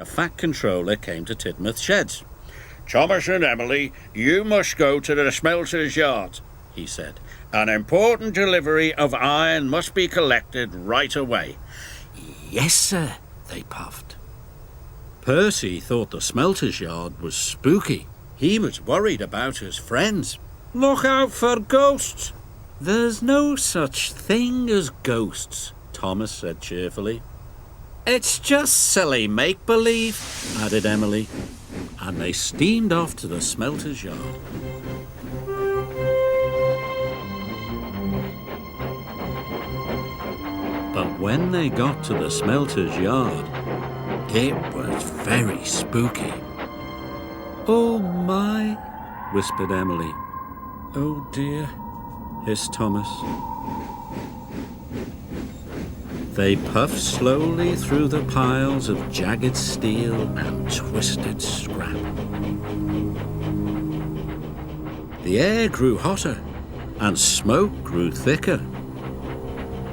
A fat controller came to Tidmouth's sheds. "Thomas and Emily, you must go to the smelter's yard," he said. "An important delivery of iron must be collected right away." "Yes, sir," they puffed. Percy thought the smelter's yard was spooky. He was worried about his friends. "Look out for ghosts." "There's no such thing as ghosts," Thomas said cheerfully. "It's just silly make-believe," added Emily, and they steamed off to the smelter's yard. But when they got to the smelter's yard, it was very spooky. "Oh my," whispered Emily. "Oh dear," hissed Thomas. They puffed slowly through the piles of jagged steel and twisted scrap. The air grew hotter and smoke grew thicker.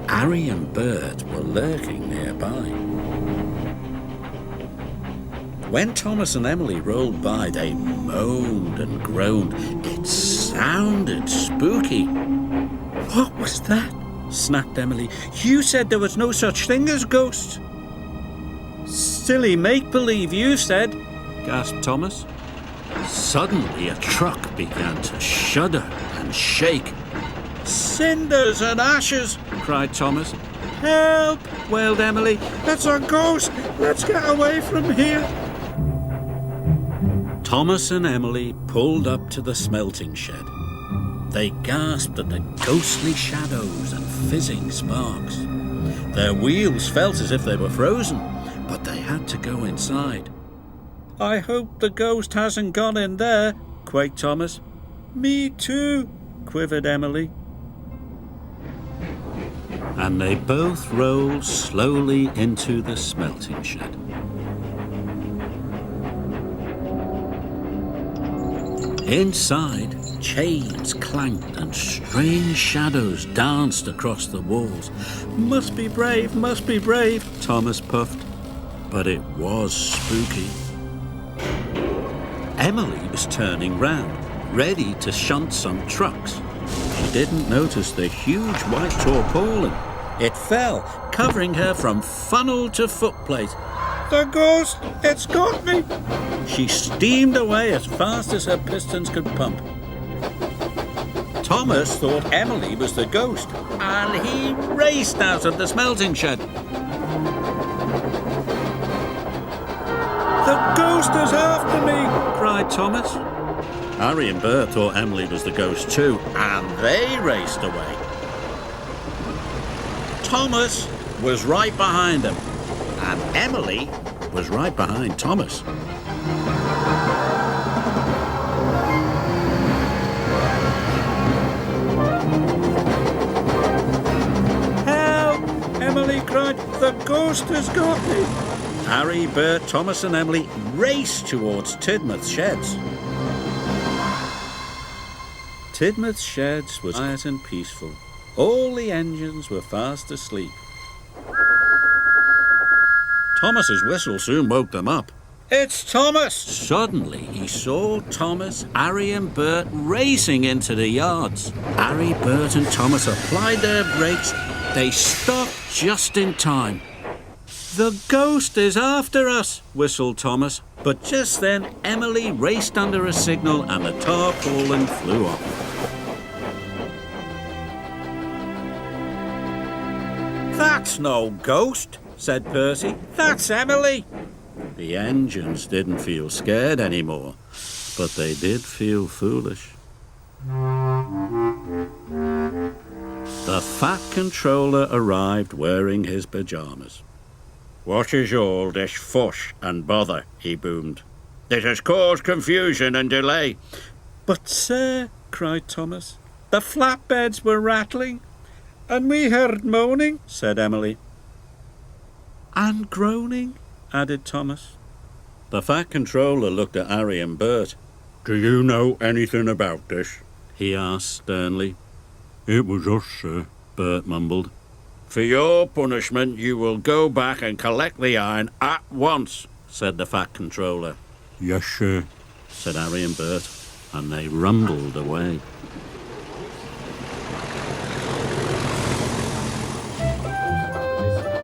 Harry and Bert were lurking nearby. When Thomas and Emily rolled by, they moaned and groaned. It sounded spooky. "What was that?" snapped Emily. "You said there was no such thing as ghosts." "Silly make-believe, you said," gasped Thomas. Suddenly a truck began to shudder and shake. "Cinders and ashes!" cried Thomas. "Help!" wailed Emily. "It's a ghost! Let's get away from here!" Thomas and Emily pulled up to the smelting shed. They gasped at the ghostly shadows and fizzing sparks. Their wheels felt as if they were frozen, but they had to go inside. "I hope the ghost hasn't gone in there," quaked Thomas. "Me too," quivered Emily. And they both rolled slowly into the smelting shed. Inside, chains clanked and strange shadows danced across the walls. Must be brave, Thomas puffed. But it was spooky. Emily was turning round, ready to shunt some trucks. She didn't notice the huge white tarpaulin. It fell, covering her from funnel to footplate. "The ghost! It's got me!" She steamed away as fast as her pistons could pump. Thomas thought Emily was the ghost, and he raced out of the smelting shed. "The ghost is after me!" cried Thomas. Harry and Bert thought Emily was the ghost too, and they raced away. Thomas was right behind them, and Emily was right behind Thomas. "Help!" Emily cried. "The ghost has got me!" Harry, Bert, Thomas and Emily raced towards Tidmouth's sheds. Tidmouth's sheds was quiet and peaceful. All the engines were fast asleep. Thomas's whistle soon woke them up. "It's Thomas!" Suddenly he saw Thomas, Harry and Bert racing into the yards. Harry, Bert and Thomas applied their brakes. They stopped just in time. "The ghost is after us," whistled Thomas. But just then Emily raced under a signal and the tarpaulin flew off. "That's no ghost," said Percy. "That's Emily." The engines didn't feel scared anymore, but they did feel foolish. The fat controller arrived wearing his pajamas. "What is all this fuss and bother?" he boomed. "This has caused confusion and delay." "But, sir," cried Thomas, "the flatbeds were rattling, and we heard moaning," said Emily. "And groaning," added Thomas. The fat controller looked at Harry and Bert. "Do you know anything about this?" he asked sternly. "It was us, sir," Bert mumbled. "For your punishment, you will go back and collect the iron at once," said the Fat Controller. Yes, sir. Said Harry and Bert, and they rumbled away.